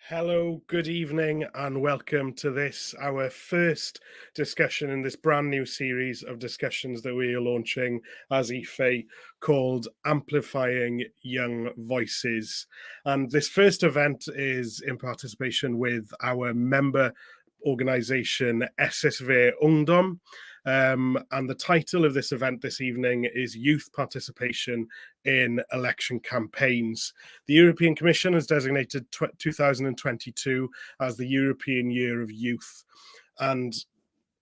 Hello, good evening, and welcome to this, our first discussion in this brand new series of discussions that we are launching as EFAy called Amplifying Young Voices. And this first event is in participation with our member organisation SSV Ungdom. And the title of this event this evening is Youth Participation in Election Campaigns. The European Commission has designated 2022 as the European Year of Youth. And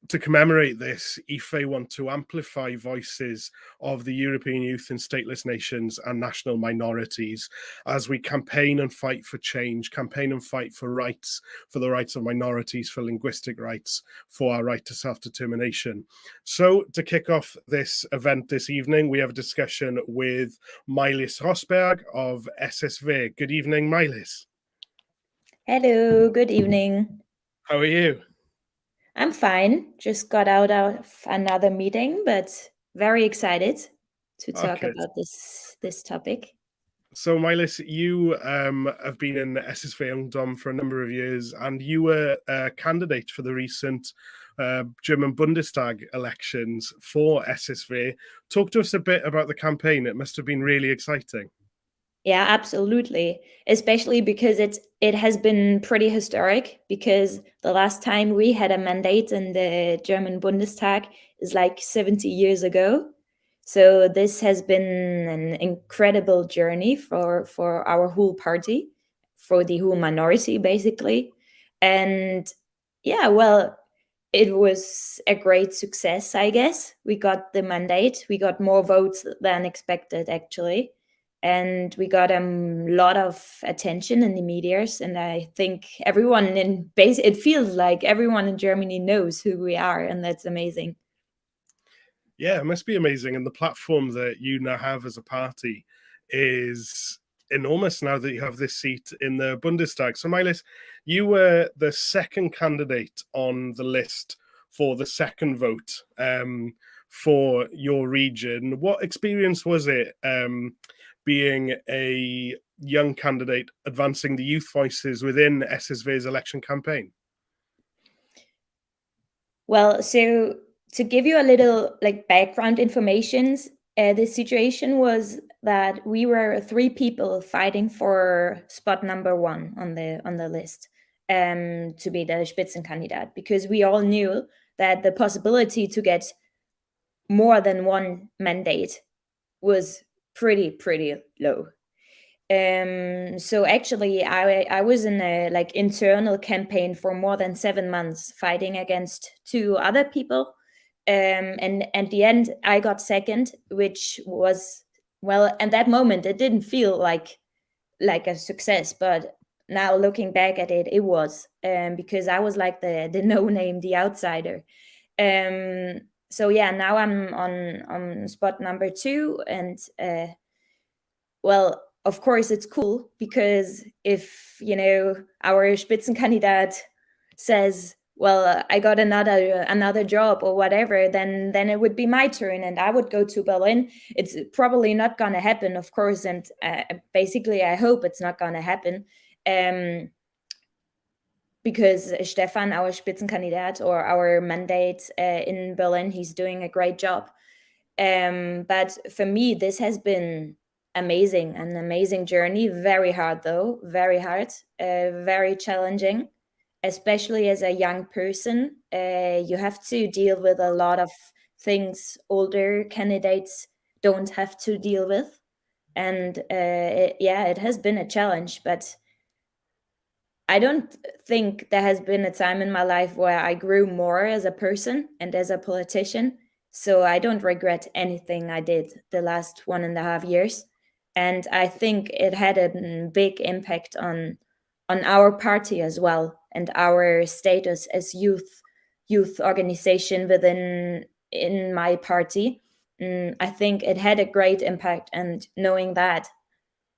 to commemorate this, EFAy want to amplify voices of the European youth in stateless nations and national minorities as we campaign and fight for change, campaign and fight for rights, for the rights of minorities, for linguistic rights, for our right to self-determination. So to kick off this event this evening, we have a discussion with Mylis Rosberg of SSV. Good evening, Mylis. Hello, good evening. How are you? I'm fine. Just got out of another meeting, but very excited to talk about this topic. So, Mylis, you have been in SSV Ungdom for a number of years, and you were a candidate for the recent German Bundestag elections for SSV. Talk to us a bit about the campaign. It must have been really exciting. Yeah, absolutely. Especially because it has been pretty historic, because the last time we had a mandate in the German Bundestag is like 70 years ago. So this has been an incredible journey for our whole party, for the whole minority, basically. And yeah, well, it was a great success, I guess. We got the mandate. We got more votes than expected, actually. And we got a lot of attention in the medias. And I think everyone it feels like everyone in Germany knows who we are. And that's amazing. Yeah, it must be amazing. And the platform that you now have as a party is enormous now that you have this seat in the Bundestag. So, Mylis, you were the second candidate on the list for the second vote for your region. What experience was it being a young candidate advancing the youth voices within SSV's election campaign? Well, so to give you a little background information, the situation was that we were three people fighting for spot number one on the list to be the Spitzenkandidat, because we all knew that the possibility to get more than one mandate was pretty low. So actually I was in a internal campaign for more than 7 months fighting against two other people. And at the end I got second, which was, well, at that moment it didn't feel like a success, but now looking back at it, it was, because I was like the no name, the outsider. So yeah, now I'm on spot number two, and well, of course it's cool, because if our Spitzenkandidat says, well, I got another job or whatever, then it would be my turn and I would go to Berlin. It's probably not gonna happen, of course, and basically I hope it's not gonna happen, because Stefan, our Spitzenkandidat or our mandate in Berlin, he's doing a great job. But for me, this has been amazing, an amazing journey. Very hard, though, very hard, very challenging, especially as a young person. You have to deal with a lot of things older candidates don't have to deal with. And it has been a challenge, but I don't think there has been a time in my life where I grew more as a person and as a politician. So I don't regret anything I did the last 1.5 years. And I think it had a big impact on our party as well, and our status as youth organization in my party. I think it had a great impact, and knowing that,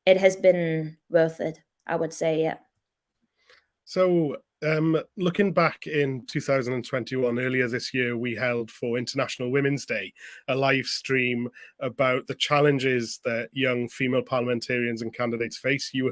it has been worth it, I would say, yeah. So Looking back in 2021, earlier this year, we held for International Women's Day a live stream about the challenges that young female parliamentarians and candidates face. You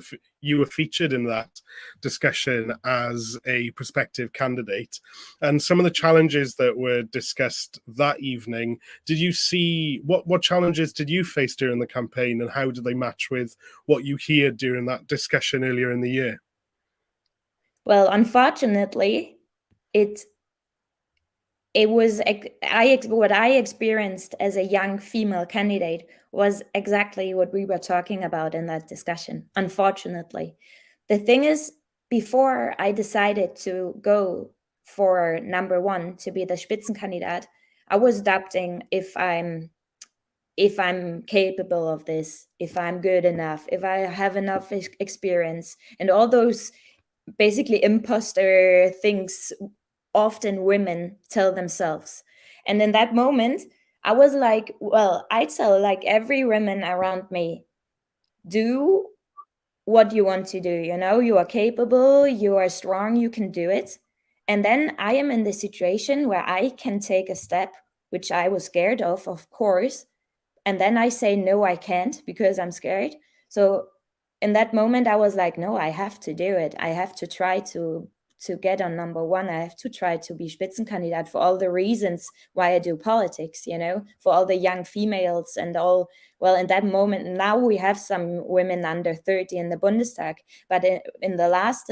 were featured in that discussion as a prospective candidate, and some of the challenges that were discussed that evening. Did you see what challenges did you face during the campaign, and how did they match with what you heard during that discussion earlier in the year? Well, unfortunately, it was what I experienced as a young female candidate was exactly what we were talking about in that discussion. Unfortunately, the thing is, before I decided to go for number one to be the Spitzenkandidat, I was doubting if I'm capable of this, if I'm good enough, if I have enough experience, and all those basically imposter things often women tell themselves. And in that moment, I was like, well, I tell like every woman around me, do what you want to do. You are capable, you are strong, you can do it. And then I am in the situation where I can take a step, which I was scared of course, and then I say no, I can't because I'm scared. So in that moment I was like, no, I have to do it. I have to try to get on number one. I have to try to be Spitzenkandidat for all the reasons why I do politics, for all the young females and all. Well, in that moment, now we have some women under 30 in the Bundestag, but in the last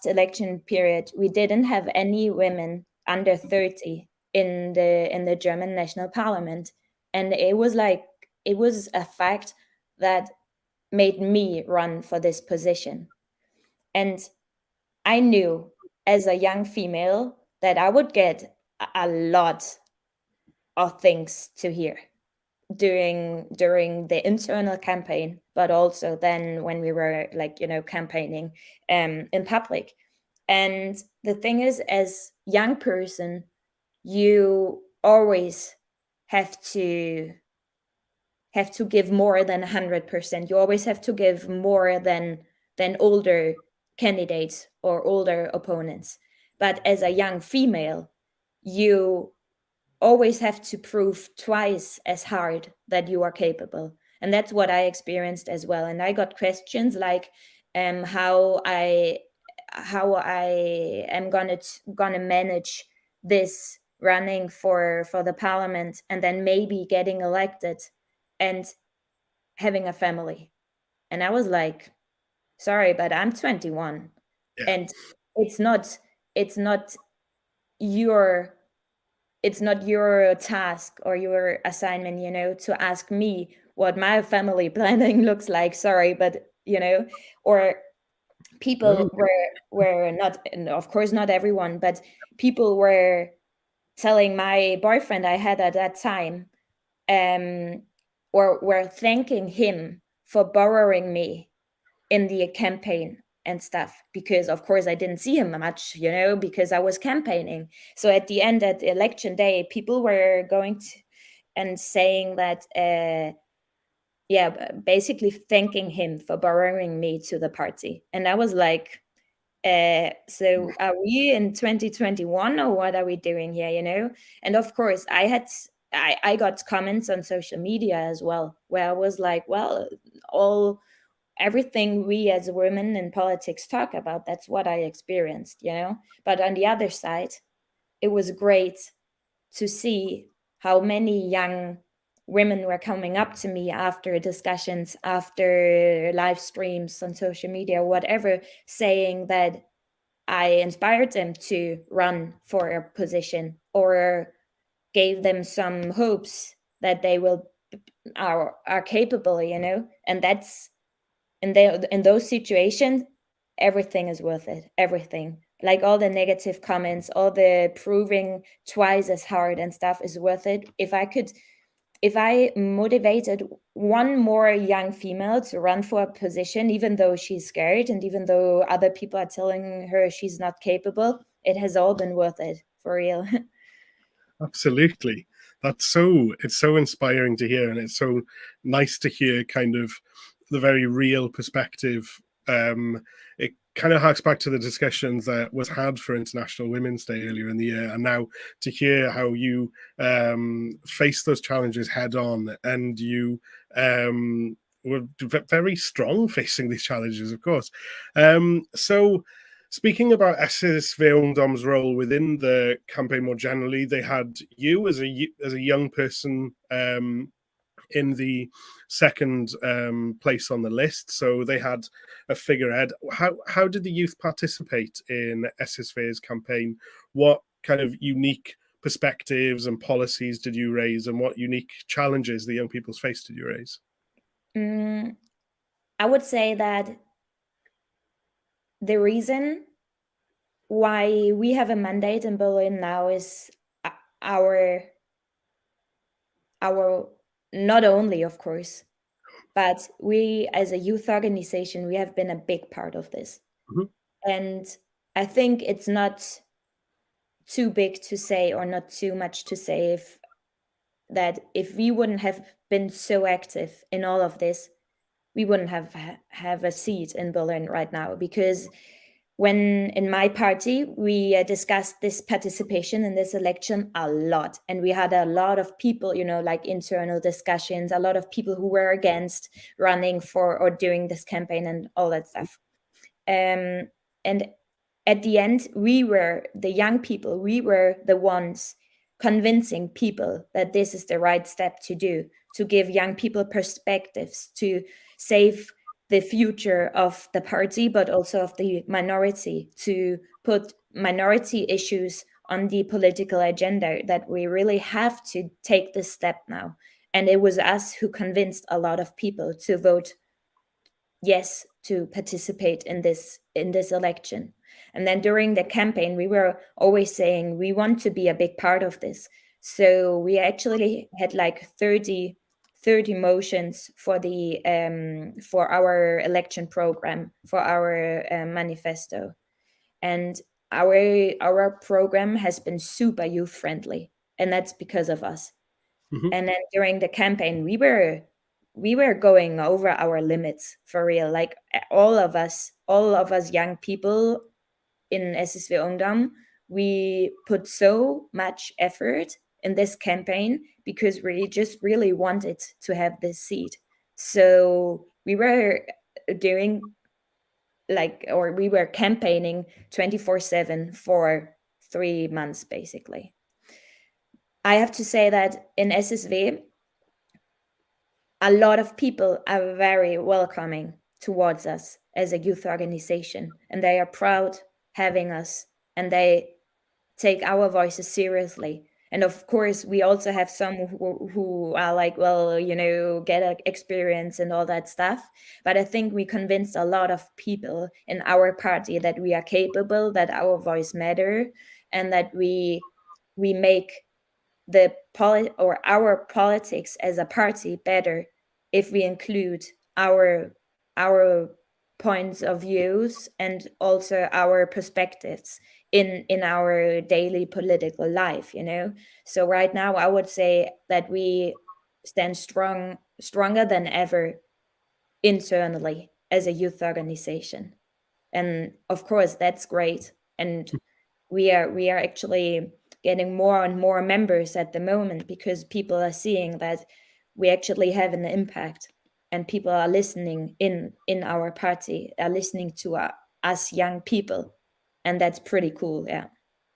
election period, we didn't have any women under 30 in the German national parliament. And it was a fact that made me run for this position. And I knew as a young female that I would get a lot of things to hear during the internal campaign, but also then when we were campaigning in public. And the thing is, as young person, you always have to give more than 100%. You always have to give more than older candidates or older opponents. But as a young female, you always have to prove twice as hard that you are capable. And that's what I experienced as well. And I got questions like how I am gonna manage this running for the parliament and then maybe getting elected and having a family. And I was like, sorry, but I'm 21. Yeah. And it's not your task or your assignment, to ask me what my family planning looks like. Sorry, but or people were not, and of course not everyone, but people were telling my boyfriend I had at that time, or were thanking him for borrowing me in the campaign and stuff, because of course I didn't see him much, because I was campaigning. So at the end, at election day, people were going to and saying that basically thanking him for borrowing me to the party. And I was like, so are we in 2021 or what are we doing here? And of course I got comments on social media as well, where I was like, well, everything we as women in politics talk about, that's what I experienced. But on the other side, it was great to see how many young women were coming up to me after discussions, after live streams on social media, whatever, saying that I inspired them to run for a position or gave them some hopes that they are capable, and that's in those situations, everything is worth it. Everything, like all the negative comments, all the proving twice as hard and stuff, is worth it. If I motivated one more young female to run for a position, even though she's scared and even though other people are telling her she's not capable, it has all been worth it, for real. Absolutely. It's so inspiring to hear, and it's so nice to hear kind of the very real perspective. It kind of harks back to the discussions that was had for International Women's Day earlier in the year, and now to hear how you face those challenges head on, and you were very strong facing these challenges, of course. So, speaking about SSV Ungdom's role within the campaign more generally, they had you as a young person in the second place on the list. So they had a figurehead. How did the youth participate in SSV's campaign? What kind of unique perspectives and policies did you raise, and what unique challenges the young people's face did you raise? I would say that the reason why we have a mandate in Berlin now is our not only, of course, but we as a youth organization, we have been a big part of this. And I think it's not too big to say, or not too much to say, if we wouldn't have been so active in all of this, we wouldn't have a seat in Berlin right now. Because when in my party, we discussed this participation in this election a lot, and we had a lot of people, like internal discussions, a lot of people who were against running for or doing this campaign and all that stuff. And at the end, we were the young people, we were the ones convincing people that this is the right step to do, to give young people perspectives, to save the future of the party, but also of the minority, to put minority issues on the political agenda, that we really have to take this step now. And it was us who convinced a lot of people to vote yes, to participate in this election. And then during the campaign, we were always saying we want to be a big part of this. So we actually had like 30 motions for the for our election program, for our manifesto. And our program has been super youth friendly, and that's because of us. And then during the campaign, we were going over our limits, for real. Like all of us young people in SSV Ungdom, we put so much effort in this campaign because we just really wanted to have this seat. So we were doing we were campaigning 24/7 for 3 months, basically. I have to say that in SSV, a lot of people are very welcoming towards us as a youth organization, and they are proud having us, and they take our voices seriously. And of course, we also have some who are like, well, get an experience and all that stuff. But I think we convinced a lot of people in our party that we are capable, that our voice matter, and that we make our politics as a party better if we include our points of views and also our perspectives in our daily political life. So right now I would say that we stand stronger than ever internally as a youth organization, and of course that's great. And we are actually getting more and more members at the moment, because people are seeing that we actually have an impact, and people are listening in our party, are listening to us young people, and that's pretty cool.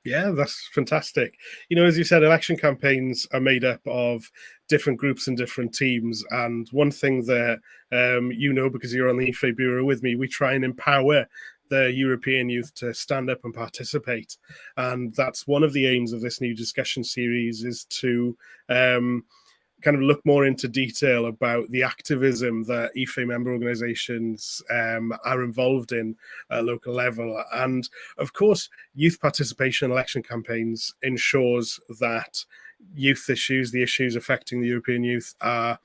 Yeah, that's fantastic. As you said, election campaigns are made up of different groups and different teams. And one thing that, because you're on the EFAy Bureau with me, we try and empower the European youth to stand up and participate. And that's one of the aims of this new discussion series, is to kind of look more into detail about the activism that EFAy member organizations are involved in at local level. And of course, youth participation in election campaigns ensures that youth issues, the issues affecting the European youth, are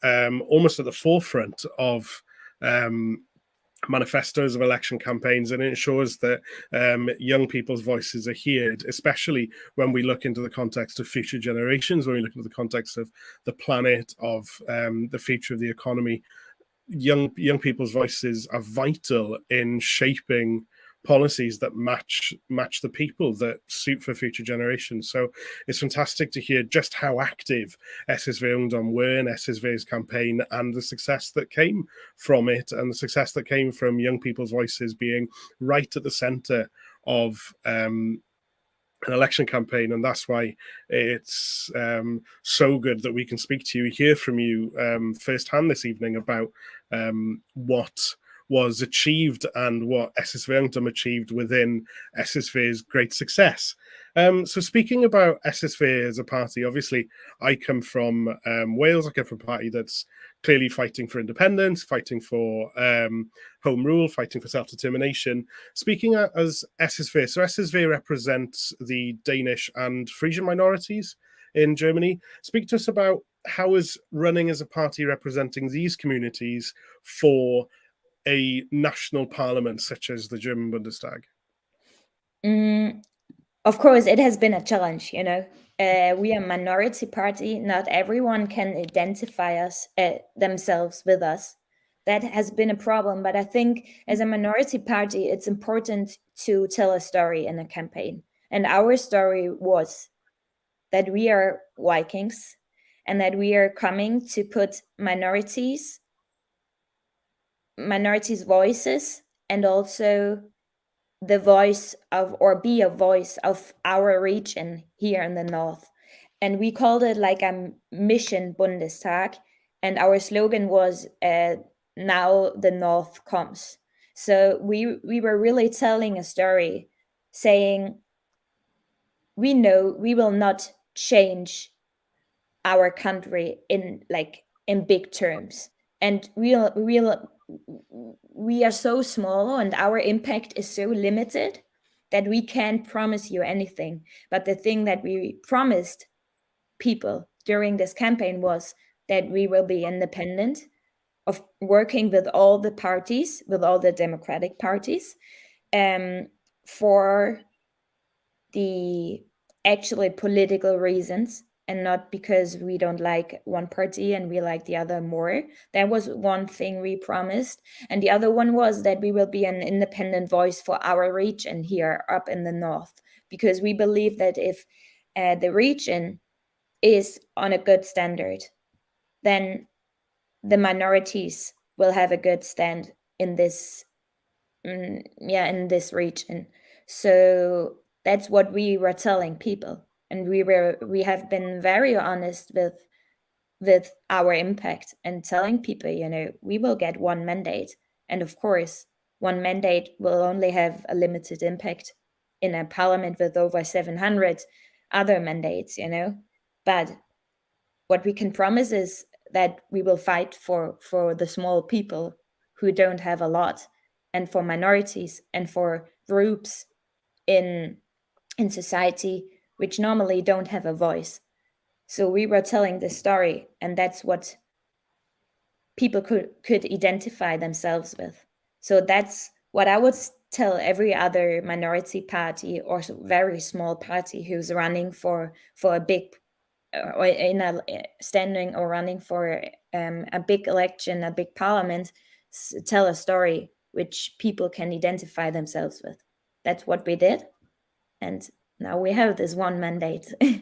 almost at the forefront of manifestos of election campaigns, and it ensures that young people's voices are heard, especially when we look into the context of future generations, when we look into the context of the planet, of the future of the economy. Young people's voices are vital in shaping policies that match the people, that suit for future generations. So it's fantastic to hear just how active SSV Ungdom were in SSV's campaign, and the success that came from it, and the success that came from young people's voices being right at the center of an election campaign. And that's why it's so good that we can speak to you, hear from you firsthand this evening about what was achieved and what SSV Ungdom achieved within SSV's great success. So speaking about SSV as a party, obviously I come from Wales. I come from a party that's clearly fighting for independence, fighting for home rule, fighting for self-determination. Speaking as SSV, so SSV represents the Danish and Frisian minorities in Germany. Speak to us about how is running as a party representing these communities for a national parliament such as the German Bundestag? Of course, it has been a challenge, we are a minority party. Not everyone can identify us themselves with us. That has been a problem. But I think as a minority party, it's important to tell a story in a campaign. And our story was that we are Vikings and that we are coming to put minorities' voices, and also the voice of, or be a voice of, our region here in the north. And we called it like a mission Bundestag, and our slogan was now the north comes. So we were really telling a story, saying we know we will not change our country in big terms, and we are so small and our impact is so limited that we can't promise you anything. But the thing that we promised people during this campaign was that we will be independent, of working with all the parties, with all the democratic parties, for the actually political reasons, and not because we don't like one party and we like the other more. That was one thing we promised. And the other one was that we will be an independent voice for our region here up in the north, because we believe that if the region is on a good standard, then the minorities will have a good stand in this in this region. So that's what we were telling people, and we have been very honest with our impact, and telling people, we will get one mandate, and of course one mandate will only have a limited impact in a parliament with over 700 other mandates, but what we can promise is that we will fight for the small people who don't have a lot, and for minorities, and for groups in society which normally don't have a voice. So we were telling this story, and that's what people could identify themselves with. So that's what I would tell every other minority party or very small party who's running for a big or in a standing or running for a big election, a big parliament. Tell a story which people can identify themselves with. That's what we did, and now we have this one mandate. Yeah,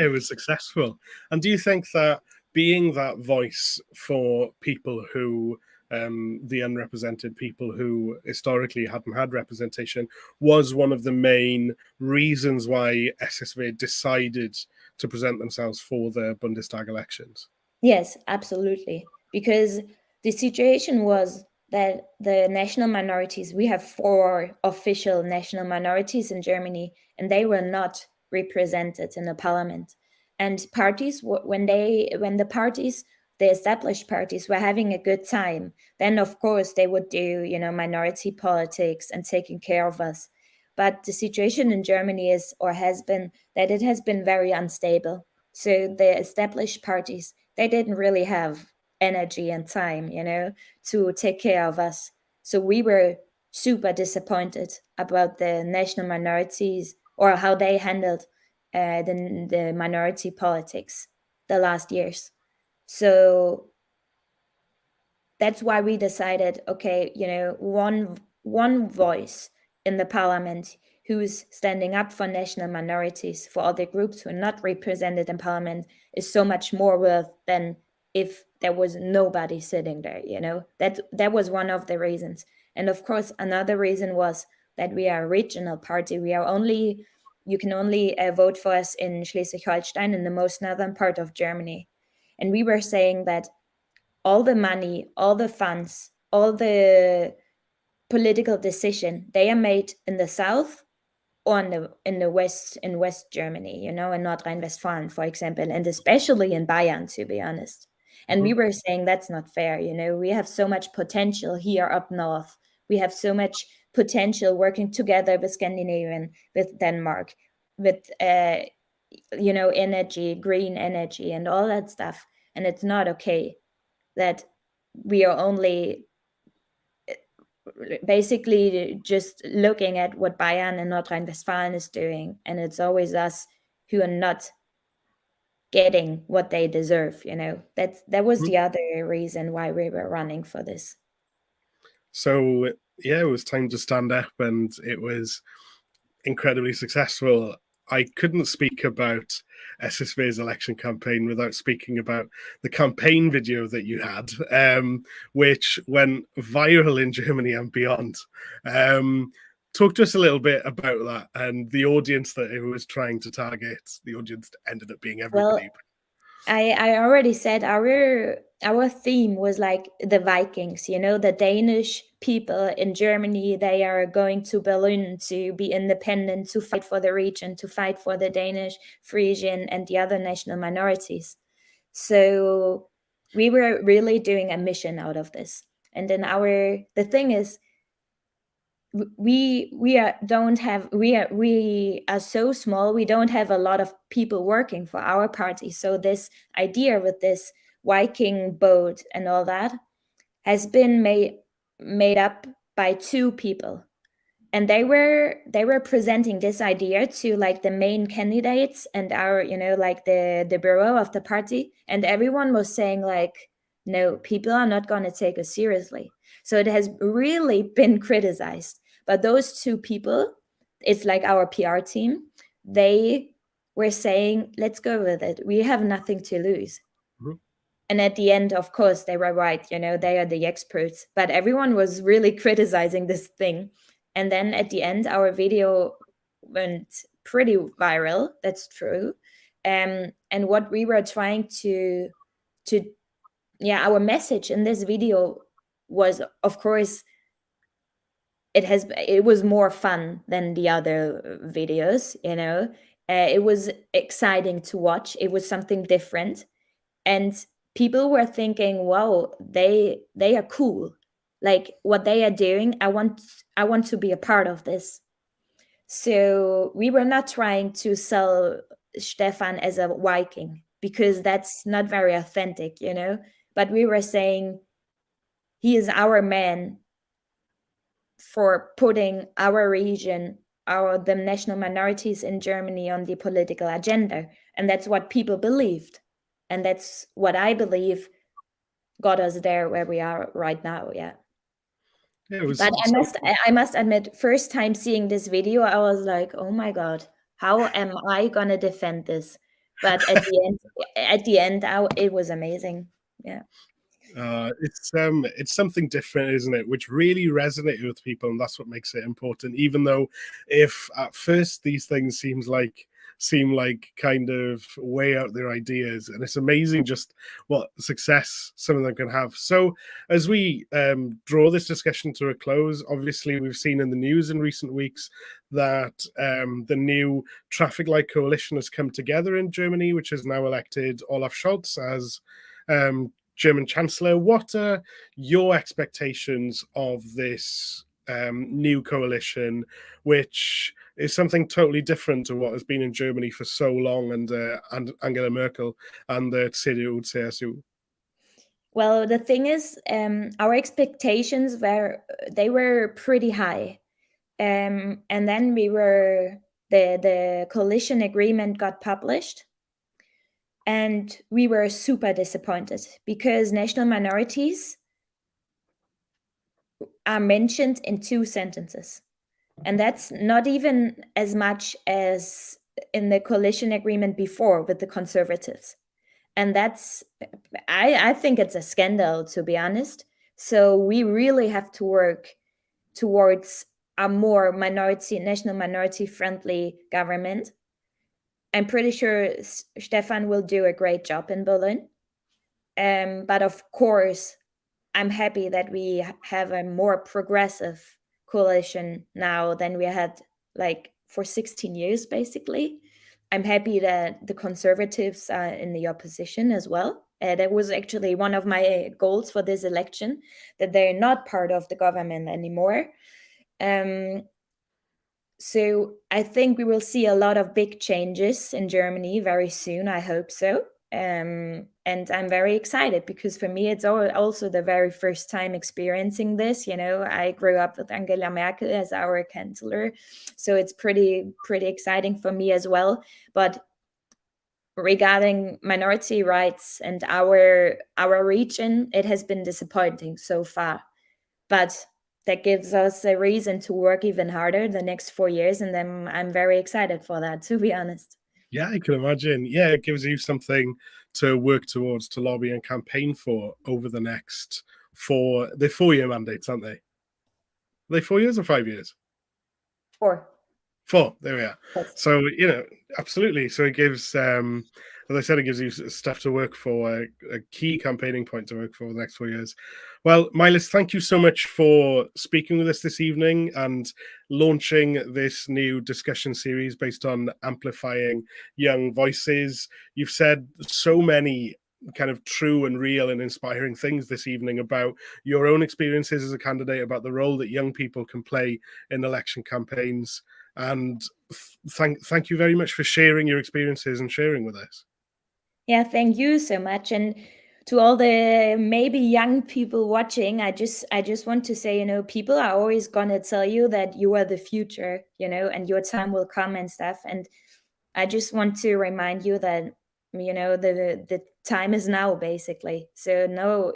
it was successful. And do you think that being that voice for people who, the unrepresented people who historically hadn't had representation, was one of the main reasons why SSV decided to present themselves for the Bundestag elections? Yes, absolutely. Because the situation was that the national minorities, we have 4 official national minorities in Germany, and they were not represented in the parliament. And parties, when the parties, the established parties, were having a good time, then of course they would do, minority politics and taking care of us. But the situation in Germany is, or has been, that it has been very unstable. So the established parties, they didn't really have energy and time, to take care of us. So we were super disappointed about the national minorities, or how they handled the minority politics the last years. So that's why we decided, okay, one voice in the parliament who's standing up for national minorities, for other groups who are not represented in parliament, is so much more worth than if there was nobody sitting there, you know. That was one of the reasons. And of course, another reason was that we are a regional party. You can only vote for us in Schleswig-Holstein, in the most northern part of Germany. And we were saying that all the money, all the funds, all the political decision, they are made in the south or in the west, in West Germany, you know, in North Rhine-Westphalia, for example, and especially in Bayern, to be honest. And we were saying that's not fair, you know. We have so much potential here up north. We have so much potential working together with Scandinavian, with Denmark, with you know, energy, green energy, and all that stuff. And it's not okay that we are only basically just looking at what Bayern and North Rhine-Westphalia is doing, and it's always us who are not getting what they deserve, you know. That was the other reason why we were running for this. So yeah, it was time to stand up, and it was incredibly successful. I couldn't speak about SSV's election campaign without speaking about the campaign video that you had, which went viral in Germany and beyond. Talk to us a little bit about that and the audience that it was trying to target. The audience ended up being everybody. Well, I already said our theme was like the Vikings, you know, the Danish people in Germany. They are going to Berlin to be independent, to fight for the region, to fight for the Danish, Frisian, and the other national minorities. So we were really doing a mission out of this. And then the thing is, we are so small. We don't have a lot of people working for our party. So this idea with this Viking boat and all that has been made up by two people, and they were presenting this idea to like the main candidates and our, you know, like the bureau of the party, and everyone was saying like, no, people are not going to take us seriously. So it has really been criticized. But those two people, it's like our PR team, they were saying, let's go with it, we have nothing to lose. And at the end, of course, they were right, you know, they are the experts, but everyone was really criticizing this thing. And then at the end, our video went pretty viral. That's true. And what we were trying to yeah, our message in this video was, of course, it was more fun than the other videos, you know. It was exciting to watch. It was something different, and people were thinking, wow, they are cool, like what they are doing. I want to be a part of this. So we were not trying to sell Stefan as a Viking, because that's not very authentic, you know. But we were saying he is our man for putting our region, the national minorities in Germany on the political agenda. And that's what people believed. And that's what I believe got us there where we are right now. Yeah. But I must admit, first time seeing this video, I was like, oh my God, how am I gonna defend this? But at the end, it was amazing. Yeah. It's something different, isn't it? Which really resonated with people, and that's what makes it important. Even though, if at first these things seem like kind of way out their ideas, and it's amazing just what success some of them can have. So as we draw this discussion to a close, obviously we've seen in the news in recent weeks that the new traffic light coalition has come together in Germany, which has now elected Olaf Scholz as German Chancellor. What are your expectations of this new coalition, which is something totally different to what has been in Germany for so long, and Angela Merkel and the CDU, CSU? Well, the thing is, our expectations were pretty high, and then the coalition agreement got published, and we were super disappointed because national minorities are mentioned in 2 sentences. And that's not even as much as in the coalition agreement before with the Conservatives. And that's, I think it's a scandal, to be honest. So we really have to work towards a more national minority friendly government. I'm pretty sure Stefan will do a great job in Berlin. But of course, I'm happy that we have a more progressive coalition now than we had like for 16 years, basically. I'm happy that the Conservatives are in the opposition as well. That was actually one of my goals for this election, that they're not part of the government anymore. So I think we will see a lot of big changes in Germany very soon. I hope so. And I'm very excited because for me, it's also the very first time experiencing this. You know, I grew up with Angela Merkel as our chancellor, so it's pretty exciting for me as well. But regarding minority rights and our region, it has been disappointing so far. But that gives us a reason to work even harder the next 4 years, and then I'm very excited for that, to be honest. Yeah, I can imagine. Yeah, it gives you something to work towards, to lobby and campaign for over the next the 4-year mandates, aren't they? Are they 4 years or 5 years? 4. 4, there we are. Yes. So, absolutely. So it gives, as I said, it gives you stuff to work for, a key campaigning point to work for the next 4 years. Well, Milis, thank you so much for speaking with us this evening and launching this new discussion series based on amplifying young voices. You've said so many kind of true and real and inspiring things this evening about your own experiences as a candidate, about the role that young people can play in election campaigns. And thank you very much for sharing your experiences and sharing with us. Yeah, thank you so much. And to all the maybe young people watching, I just want to say, people are always gonna tell you that you are the future, and your time will come and stuff. And I just want to remind you that the time is now, basically. So no,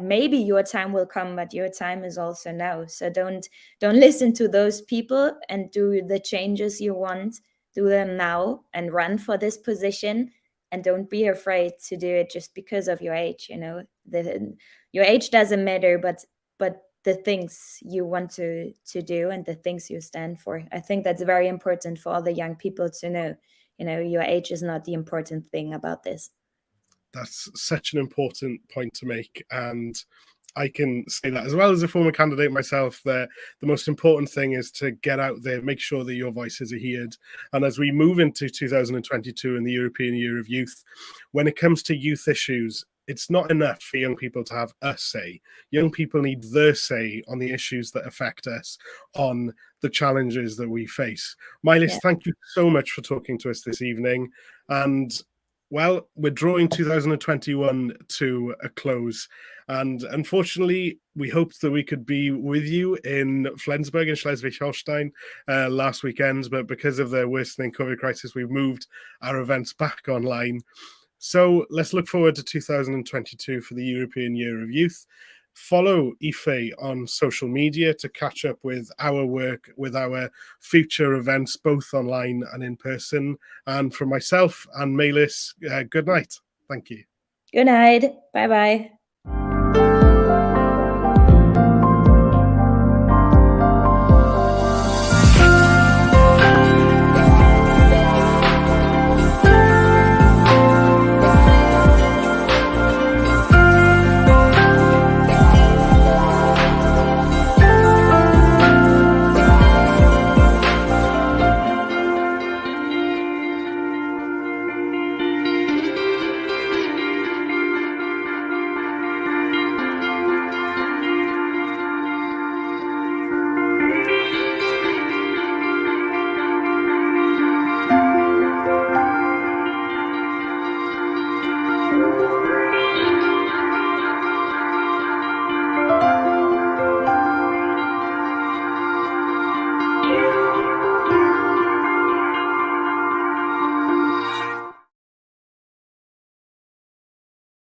maybe your time will come, but your time is also now. So don't listen to those people and do the changes you want. Do them now and run for this position, and don't be afraid to do it just because of your age. Your age doesn't matter, but the things you want to do and the things you stand for. I think that's very important for all the young people to know. Your age is not the important thing about this. That's such an important point to make. And I can say that as well as a former candidate myself, that the most important thing is to get out there, make sure that your voices are heard. And as we move into 2022 and the European Year of Youth, when it comes to youth issues, it's not enough for young people to have a say. Young people need their say on the issues that affect us, on the challenges that we face. Milis, thank you so much for talking to us this evening. And well, we're drawing 2021 to a close. And unfortunately, we hoped that we could be with you in Flensburg in Schleswig-Holstein last weekend, but because of the worsening COVID crisis, we've moved our events back online. So let's look forward to 2022 for the European Year of Youth. Follow EFAy on social media to catch up with our work, with our future events, both online and in person. And for myself and Milis, good night. Thank you. Good night. Bye-bye.